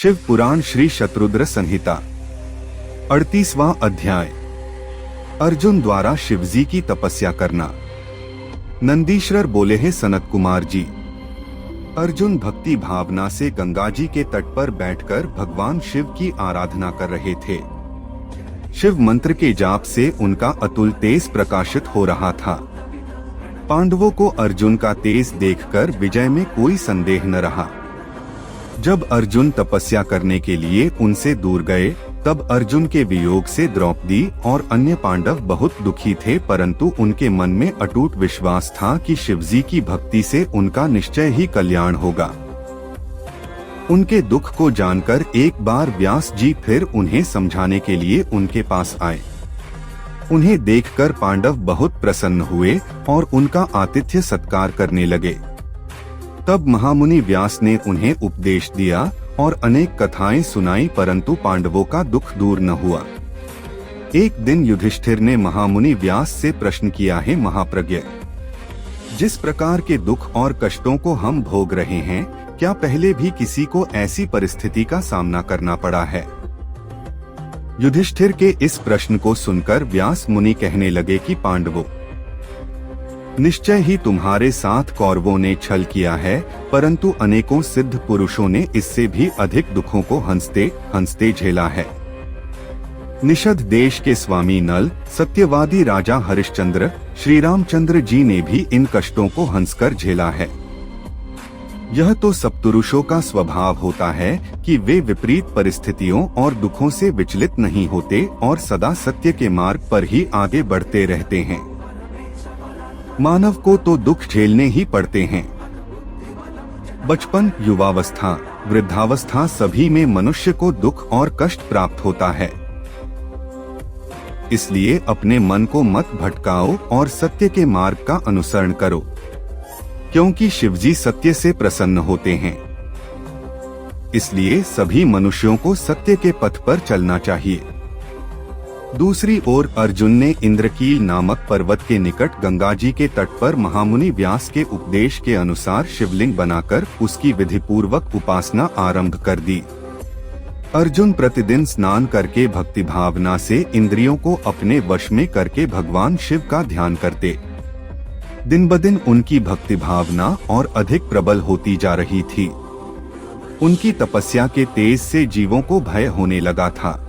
शिव पुराण श्री शतरुद्र संहिता 38वां अध्याय। अर्जुन द्वारा शिवजी की तपस्या करना। नंदीश्वर बोले, हैं सनत कुमार जी। अर्जुन भक्ति भावना से गंगा जी के तट पर बैठकर भगवान शिव की आराधना कर रहे थे। शिव मंत्र के जाप से उनका अतुल तेज प्रकाशित हो रहा था। पांडवों को अर्जुन का तेज देखकर विजय में कोई संदेह न रहा। जब अर्जुन तपस्या करने के लिए उनसे दूर गए, तब अर्जुन के वियोग से द्रौपदी और अन्य पांडव बहुत दुखी थे, परंतु उनके मन में अटूट विश्वास था कि शिवजी की भक्ति से उनका निश्चय ही कल्याण होगा। उनके दुख को जानकर एक बार व्यास जी फिर उन्हें समझाने के लिए उनके पास आए। उन्हें देखकर पांडव बहुत प्रसन्न हुए और उनका आतिथ्य सत्कार करने लगे। तब महामुनि व्यास ने उन्हें उपदेश दिया और अनेक कथाएं सुनाई, परंतु पांडवों का दुख दूर न हुआ। एक दिन युधिष्ठिर ने महामुनि व्यास से प्रश्न किया, है महाप्रज्ञ, जिस प्रकार के दुख और कष्टों को हम भोग रहे हैं, क्या पहले भी किसी को ऐसी परिस्थिति का सामना करना पड़ा है? युधिष्ठिर के इस प्रश्न को सुनकर व्यास मुनि कहने लगे कि पांडवों, निश्चय ही तुम्हारे साथ कौरवों ने छल किया है, परंतु अनेकों सिद्ध पुरुषों ने इससे भी अधिक दुखों को हंसते हंसते झेला है। निषद देश के स्वामी नल, सत्यवादी राजा हरिश्चंद्र, श्री रामचंद्र जी ने भी इन कष्टों को हंसकर झेला है। यह तो सप्तऋषों का स्वभाव होता है कि वे विपरीत परिस्थितियों और दुखों से विचलित नहीं होते और सदा सत्य के मार्ग पर ही आगे बढ़ते रहते हैं। मानव को तो दुख झेलने ही पड़ते हैं। बचपन, युवावस्था, वृद्धावस्था सभी में मनुष्य को दुख और कष्ट प्राप्त होता है। इसलिए अपने मन को मत भटकाओ और सत्य के मार्ग का अनुसरण करो, क्योंकि शिवजी सत्य से प्रसन्न होते हैं। इसलिए सभी मनुष्यों को सत्य के पथ पर चलना चाहिए। दूसरी ओर अर्जुन ने इंद्रकील नामक पर्वत के निकट गंगा जी के तट पर महामुनि व्यास के उपदेश के अनुसार शिवलिंग बनाकर उसकी विधि पूर्वक उपासना आरंभ कर दी। अर्जुन प्रतिदिन स्नान करके भक्ति भावना से इंद्रियों को अपने वश में करके भगवान शिव का ध्यान करते। दिन ब दिन उनकी भक्ति भावना और अधिक प्रबल होती जा रही थी। उनकी तपस्या के तेज से जीवों को भय होने लगा था।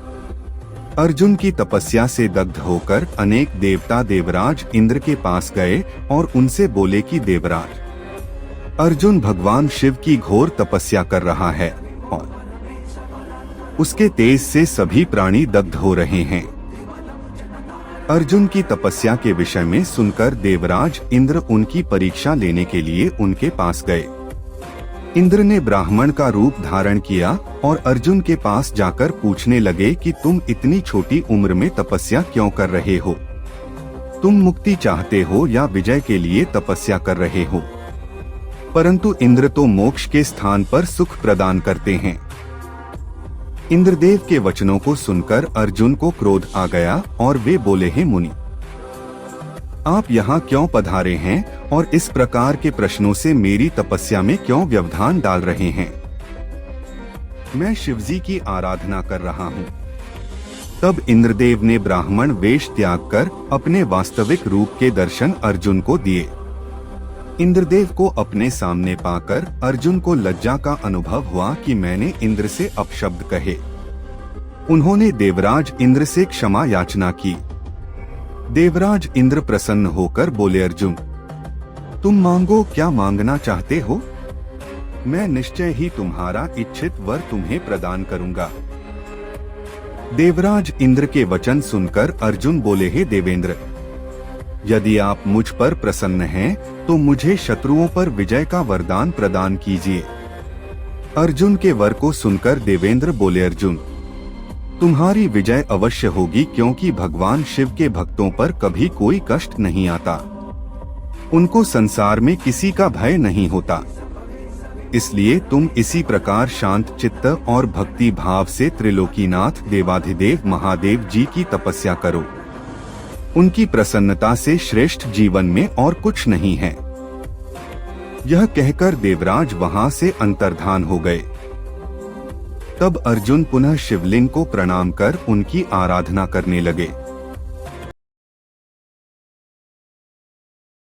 अर्जुन की तपस्या से दग्ध होकर अनेक देवता देवराज इंद्र के पास गए और उनसे बोले कि देवराज, अर्जुन भगवान शिव की घोर तपस्या कर रहा है और उसके तेज से सभी प्राणी दग्ध हो रहे हैं। अर्जुन की तपस्या के विषय में सुनकर देवराज इंद्र उनकी परीक्षा लेने के लिए उनके पास गए। इंद्र ने ब्राह्मण का रूप धारण किया और अर्जुन के पास जाकर पूछने लगे कि तुम इतनी छोटी उम्र में तपस्या क्यों कर रहे हो? तुम मुक्ति चाहते हो या विजय के लिए तपस्या कर रहे हो? परंतु इंद्र तो मोक्ष के स्थान पर सुख प्रदान करते हैं। इंद्रदेव के वचनों को सुनकर अर्जुन को क्रोध आ गया और वे बोले, हैं मुनि, आप यहाँ क्यों पधारे हैं और इस प्रकार के प्रश्नों से मेरी तपस्या में क्यों व्यवधान डाल रहे हैं? मैं शिवजी की आराधना कर रहा हूँ। तब इंद्रदेव ने ब्राह्मण वेश त्याग कर अपने वास्तविक रूप के दर्शन अर्जुन को दिए। इंद्रदेव को अपने सामने पाकर अर्जुन को लज्जा का अनुभव हुआ कि मैंने इंद्र से अपशब्द कहे। उन्होंने देवराज इंद्र से क्षमा याचना की। देवराज इंद्र प्रसन्न होकर बोले, अर्जुन, तुम मांगो, क्या मांगना चाहते हो? मैं निश्चय ही तुम्हारा इच्छित वर तुम्हें प्रदान करूंगा। देवराज इंद्र के वचन सुनकर अर्जुन बोले, हे देवेंद्र, यदि आप मुझ पर प्रसन्न हैं, तो मुझे शत्रुओं पर विजय का वरदान प्रदान कीजिए। अर्जुन के वर को सुनकर देवेंद्र बोले, अर्जुन, तुम्हारी विजय अवश्य होगी, क्योंकि भगवान शिव के भक्तों पर कभी कोई कष्ट नहीं आता। उनको संसार में किसी का भय नहीं होता। इसलिए तुम इसी प्रकार शांत चित्त और भक्ति भाव से त्रिलोकीनाथ देवाधिदेव महादेव जी की तपस्या करो। उनकी प्रसन्नता से श्रेष्ठ जीवन में और कुछ नहीं है। यह कहकर देवराज वहां से अंतर्धान हो गए। तब अर्जुन पुनः शिवलिंग को प्रणाम कर उनकी आराधना करने लगे।